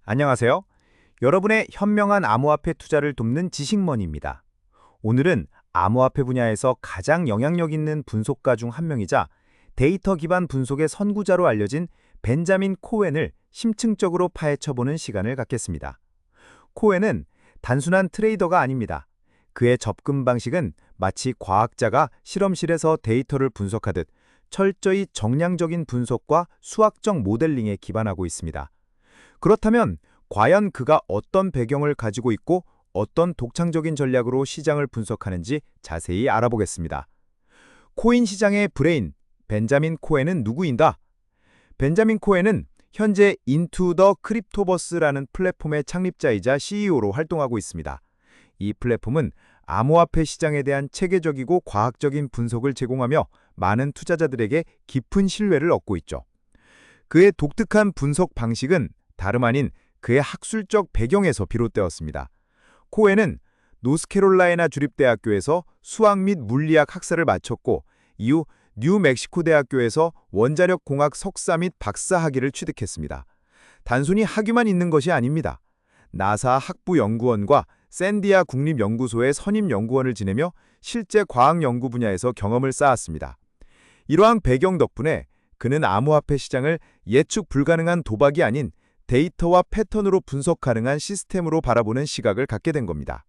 안녕하세요. 여러분의 현명한 암호화폐 투자를 돕는 지식머니입니다. 오늘은 암호화폐 분야에서 가장 영향력 있는 분석가 중 한 명이자 데이터 기반 분석의 선구자로 알려진 벤자민 코엔을 심층적으로 파헤쳐보는 시간을 갖겠습니다. 코엔은 단순한 트레이더가 아닙니다. 그의 접근 방식은 마치 과학자가 실험실에서 데이터를 분석하듯 철저히 정량적인 분석과 수학적 모델링에 기반하고 있습니다. 그렇다면 과연 그가 어떤 배경을 가지고 있고 어떤 독창적인 전략으로 시장을 분석하는지 자세히 알아보겠습니다. 코인 시장의 브레인, 벤자민 코엔은 누구인가? 벤자민 코엔은 현재 인투 더 크립토버스라는 플랫폼의 창립자이자 CEO로 활동하고 있습니다. 이 플랫폼은 암호화폐 시장에 대한 체계적이고 과학적인 분석을 제공하며 많은 투자자들에게 깊은 신뢰를 얻고 있죠. 그의 독특한 분석 방식은 다름 아닌 그의 학술적 배경에서 비롯되었습니다. 코엔은 노스캐롤라이나 주립대학교에서 수학 및 물리학 학사를 마쳤고 이후 뉴멕시코 대학교에서 원자력공학 석사 및 박사 학위를 취득했습니다. 단순히 학위만 있는 것이 아닙니다. 나사 학부연구원과 샌디아 국립연구소의 선임연구원을 지내며 실제 과학 연구 분야에서 경험을 쌓았습니다. 이러한 배경 덕분에 그는 암호화폐 시장을 예측 불가능한 도박이 아닌 데이터와 패턴으로 분석 가능한 시스템으로 바라보는 시각을 갖게 된 겁니다.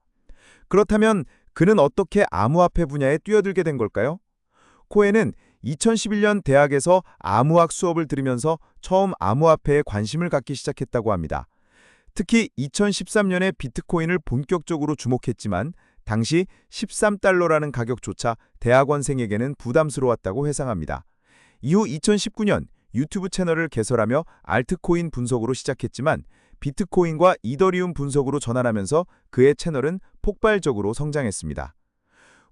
그렇다면 그는 어떻게 암호화폐 분야에 뛰어들게 된 걸까요? 코엔은 2011년 대학에서 암호학 수업을 들으면서 처음 암호화폐에 관심을 갖기 시작했다고 합니다. 특히 2013년에 비트코인을 본격적으로 주목했지만 당시 13달러라는 가격조차 대학원생에게는 부담스러웠다고 회상합니다. 이후 2019년 유튜브 채널을 개설하며 알트코인 분석으로 시작했지만 비트코인과 이더리움 분석으로 전환하면서 그의 채널은 폭발적으로 성장했습니다.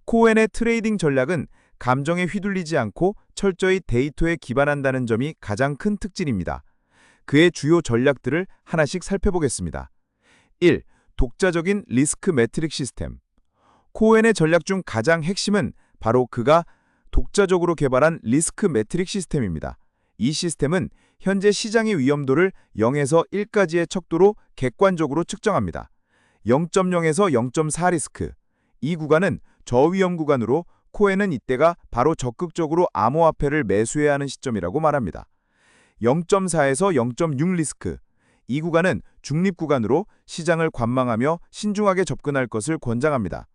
코엔의 트레이딩 전략은 감정에 휘둘리지 않고 철저히 데이터에 기반한다는 점이 가장 큰 특징입니다. 그의 주요 전략들을 하나씩 살펴보겠습니다. 1. 독자적인 리스크 매트릭 시스템. 코엔의 전략 중 가장 핵심은 바로 그가 독자적으로 개발한 리스크 매트릭 시스템입니다. 이 시스템은 현재 시장의 위험도를 0에서 1까지의 척도로 객관적으로 측정합니다. 0.0에서 0.4 리스크. 이 구간은 저위험 구간으로 코엔은 이때가 바로 적극적으로 암호화폐를 매수해야 하는 시점이라고 말합니다. 0.4에서 0.6 리스크. 이 구간은 중립 구간으로 시장을 관망하며 신중하게 접근할 것을 권장합니다.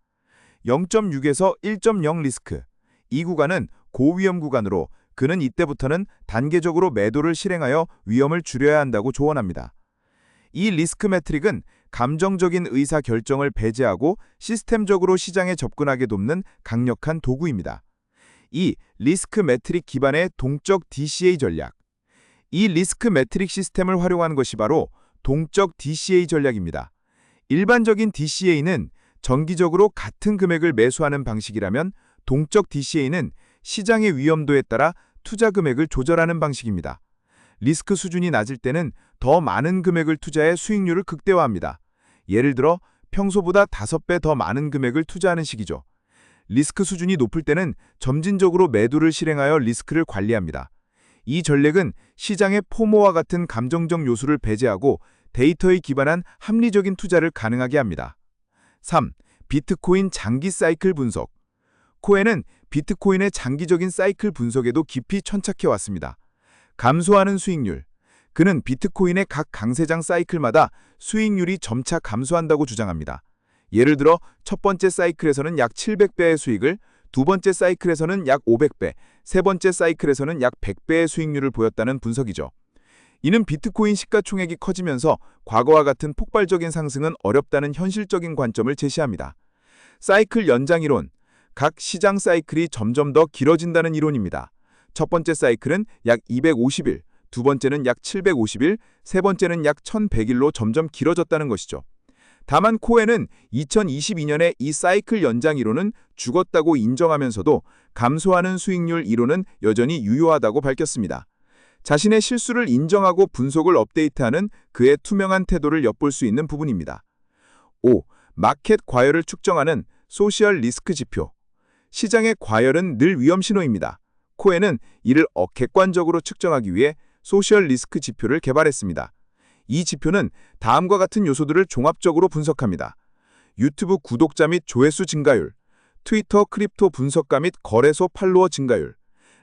0.6에서 1.0 리스크. 이 구간은 고위험 구간으로 그는 이때부터는 단계적으로 매도를 실행하여 위험을 줄여야 한다고 조언합니다. 이 리스크 매트릭은 감정적인 의사 결정을 배제하고 시스템적으로 시장에 접근하게 돕는 강력한 도구입니다. 2. 리스크 매트릭 기반의 동적 DCA 전략. 이 리스크 매트릭 시스템을 활용한 것이 바로 동적 DCA 전략입니다. 일반적인 DCA는 정기적으로 같은 금액을 매수하는 방식이라면 동적 DCA는 시장의 위험도에 따라 투자 금액을 조절하는 방식입니다. 리스크 수준이 낮을 때는 더 많은 금액을 투자해 수익률을 극대화합니다. 예를 들어 평소보다 5배 더 많은 금액을 투자하는 식이죠. 리스크 수준이 높을 때는 점진적으로 매도를 실행하여 리스크를 관리합니다. 이 전략은 시장의 포모와 같은 감정적 요소를 배제하고 데이터에 기반한 합리적인 투자를 가능하게 합니다. 3. 비트코인 장기 사이클 분석. 코엔은 비트코인의 장기적인 사이클 분석에도 깊이 천착해 왔습니다. 감소하는 수익률. 그는 비트코인의 각 강세장 사이클마다 수익률이 점차 감소한다고 주장합니다. 예를 들어 첫 번째 사이클에서는 약 700배의 수익을, 두 번째 사이클에서는 약 500배, 세 번째 사이클에서는 약 100배의 수익률을 보였다는 분석이죠. 이는 비트코인 시가총액이 커지면서 과거와 같은 폭발적인 상승은 어렵다는 현실적인 관점을 제시합니다. 사이클 연장 이론. 각 시장 사이클이 점점 더 길어진다는 이론입니다. 첫 번째 사이클은 약 250일, 두 번째는 약 750일, 세 번째는 약 1100일로 점점 길어졌다는 것이죠. 다만 코엔은 2022년에 이 사이클 연장 이론은 죽었다고 인정하면서도 감소하는 수익률 이론은 여전히 유효하다고 밝혔습니다. 자신의 실수를 인정하고 분석을 업데이트하는 그의 투명한 태도를 엿볼 수 있는 부분입니다. 5. 마켓 과열을 측정하는 소셜 리스크 지표. 시장의 과열은 늘 위험 신호입니다. 코엔은 이를 객관적으로 측정하기 위해 소셜 리스크 지표를 개발했습니다. 이 지표는 다음과 같은 요소들을 종합적으로 분석합니다. 유튜브 구독자 및 조회수 증가율, 트위터 크립토 분석가 및 거래소 팔로워 증가율,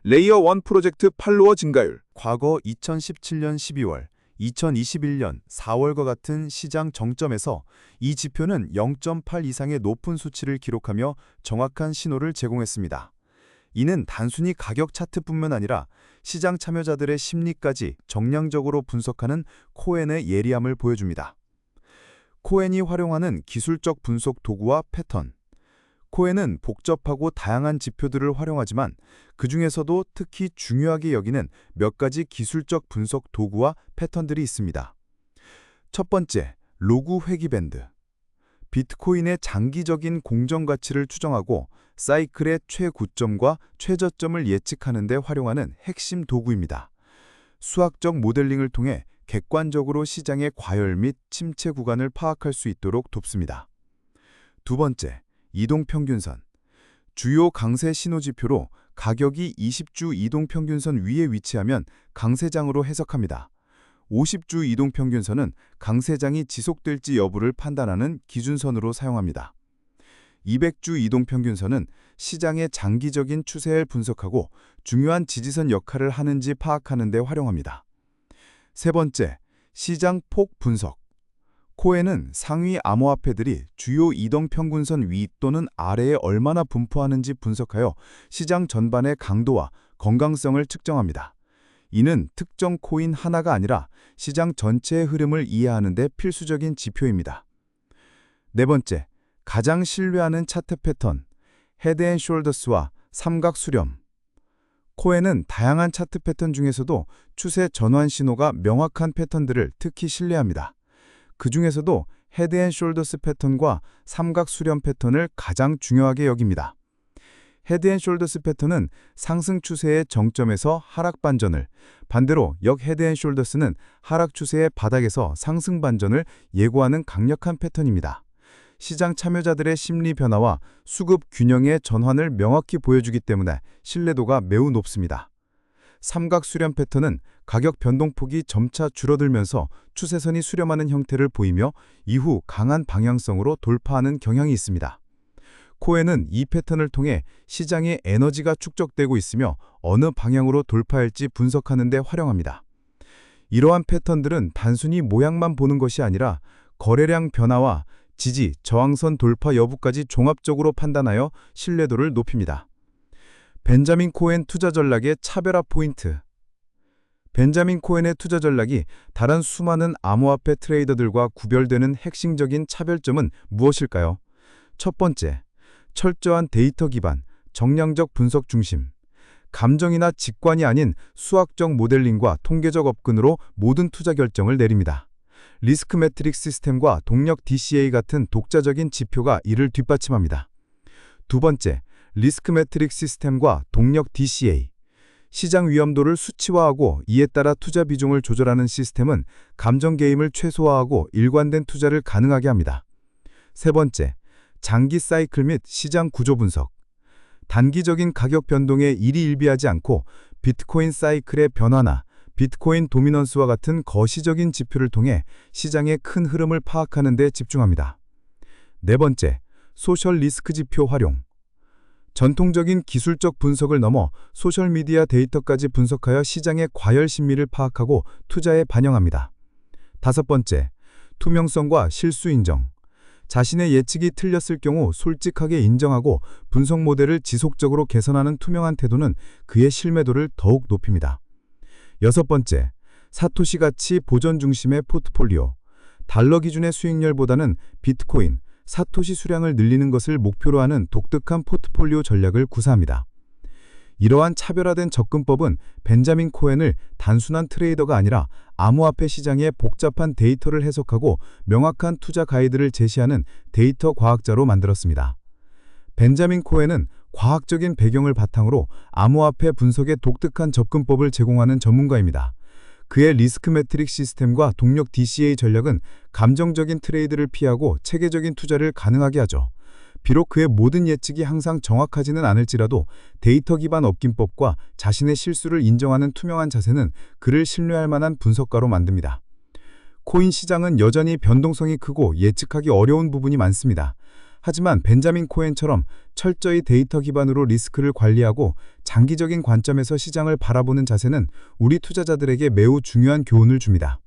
레이어 1 프로젝트 팔로워 증가율. 과거 2017년 12월, 2021년 4월과 같은 시장 정점에서 이 지표는 0.8 이상의 높은 수치를 기록하며 정확한 신호를 제공했습니다. 이는 단순히 가격 차트뿐만 아니라 시장 참여자들의 심리까지 정량적으로 분석하는 코엔의 예리함을 보여줍니다. 코엔이 활용하는 기술적 분석 도구와 패턴. 코엔은 복잡하고 다양한 지표들을 활용하지만 그 중에서도 특히 중요하게 여기는 몇 가지 기술적 분석 도구와 패턴들이 있습니다. 첫 번째, 로그 회귀 밴드. 비트코인의 장기적인 공정 가치를 추정하고 사이클의 최고점과 최저점을 예측하는 데 활용하는 핵심 도구입니다. 수학적 모델링을 통해 객관적으로 시장의 과열 및 침체 구간을 파악할 수 있도록 돕습니다. 두 번째, 이동평균선. 주요 강세 신호지표로 가격이 20주 이동평균선 위에 위치하면 강세장으로 해석합니다. 50주 이동평균선은 강세장이 지속될지 여부를 판단하는 기준선으로 사용합니다. 200주 이동평균선은 시장의 장기적인 추세를 분석하고 중요한 지지선 역할을 하는지 파악하는 데 활용합니다. 세 번째, 시장 폭 분석. 코엔은 상위 암호화폐들이 주요 이동평균선 위 또는 아래에 얼마나 분포하는지 분석하여 시장 전반의 강도와 건강성을 측정합니다. 이는 특정 코인 하나가 아니라 시장 전체의 흐름을 이해하는 데 필수적인 지표입니다. 네 번째, 가장 신뢰하는 차트 패턴, 헤드앤숄더스와 삼각 수렴. 코엔은 다양한 차트 패턴 중에서도 추세 전환 신호가 명확한 패턴들을 특히 신뢰합니다. 그 중에서도 헤드앤숄더스 패턴과 삼각 수렴 패턴을 가장 중요하게 여깁니다. 헤드앤숄더스 패턴은 상승 추세의 정점에서 하락 반전을, 반대로 역 헤드앤숄더스는 하락 추세의 바닥에서 상승 반전을 예고하는 강력한 패턴입니다. 시장 참여자들의 심리 변화와 수급 균형의 전환을 명확히 보여주기 때문에 신뢰도가 매우 높습니다. 삼각 수렴 패턴은 가격 변동폭이 점차 줄어들면서 추세선이 수렴하는 형태를 보이며 이후 강한 방향성으로 돌파하는 경향이 있습니다. 코엔은 이 패턴을 통해 시장의 에너지가 축적되고 있으며 어느 방향으로 돌파할지 분석하는 데 활용합니다. 이러한 패턴들은 단순히 모양만 보는 것이 아니라 거래량 변화와 지지, 저항선 돌파 여부까지 종합적으로 판단하여 신뢰도를 높입니다. 벤자민 코엔 투자 전략의 차별화 포인트. 벤자민 코엔의 투자 전략이 다른 수많은 암호화폐 트레이더들과 구별되는 핵심적인 차별점은 무엇일까요? 첫 번째, 철저한 데이터 기반, 정량적 분석 중심. 감정이나 직관이 아닌 수학적 모델링과 통계적 업근으로 모든 투자 결정을 내립니다. 리스크 매트릭스 시스템과 동력 DCA 같은 독자적인 지표가 이를 뒷받침합니다. 두 번째, 리스크 매트릭스 시스템과 동력 DCA. 시장 위험도를 수치화하고 이에 따라 투자 비중을 조절하는 시스템은 감정 개입을 최소화하고 일관된 투자를 가능하게 합니다. 세 번째, 장기 사이클 및 시장 구조 분석. 단기적인 가격 변동에 일희일비하지 않고 비트코인 사이클의 변화나 비트코인 도미넌스와 같은 거시적인 지표를 통해 시장의 큰 흐름을 파악하는 데 집중합니다. 네 번째, 소셜 리스크 지표 활용. 전통적인 기술적 분석을 넘어 소셜미디어 데이터까지 분석하여 시장의 과열 심리를 파악하고 투자에 반영합니다. 다섯 번째, 투명성과 실수 인정. 자신의 예측이 틀렸을 경우 솔직하게 인정하고 분석 모델을 지속적으로 개선하는 투명한 태도는 그의 신뢰도를 더욱 높입니다. 여섯 번째, 사토시 가치 보전 중심의 포트폴리오. 달러 기준의 수익률보다는 비트코인, 사토시 수량을 늘리는 것을 목표로 하는 독특한 포트폴리오 전략을 구사합니다. 이러한 차별화된 접근법은 벤자민 코엔을 단순한 트레이더가 아니라 암호화폐 시장의 복잡한 데이터를 해석하고 명확한 투자 가이드를 제시하는 데이터 과학자로 만들었습니다. 벤자민 코엔은 과학적인 배경을 바탕으로 암호화폐 분석의 독특한 접근법을 제공하는 전문가입니다. 그의 리스크 매트릭 시스템과 동력 DCA 전략은 감정적인 트레이드를 피하고 체계적인 투자를 가능하게 하죠. 비록 그의 모든 예측이 항상 정확하지는 않을지라도 데이터 기반 업긴법과 자신의 실수를 인정하는 투명한 자세는 그를 신뢰할 만한 분석가로 만듭니다. 코인 시장은 여전히 변동성이 크고 예측하기 어려운 부분이 많습니다. 하지만 벤자민 코엔처럼 철저히 데이터 기반으로 리스크를 관리하고 장기적인 관점에서 시장을 바라보는 자세는 우리 투자자들에게 매우 중요한 교훈을 줍니다.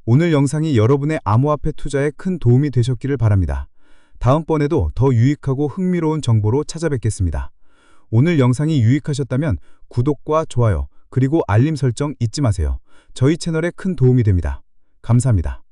오늘 영상이 여러분의 암호화폐 투자에 큰 도움이 되셨기를 바랍니다. 다음번에도 더 유익하고 흥미로운 정보로 찾아뵙겠습니다. 오늘 영상이 유익하셨다면 구독과 좋아요, 그리고 알림 설정 잊지 마세요. 저희 채널에 큰 도움이 됩니다. 감사합니다.